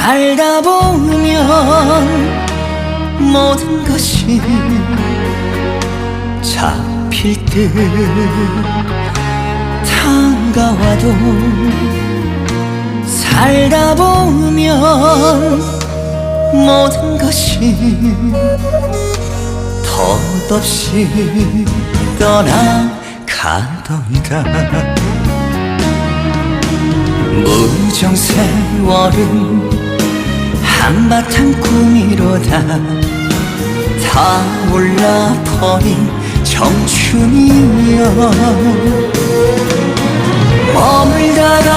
살다 보면 모든 것이 잡힐 듯 다가와도 살다 보면 모든 것이 덧없이 떠나가던가. 무정세월은 한바탕 꿈이로다 타올라버린 청춘이여 머물다가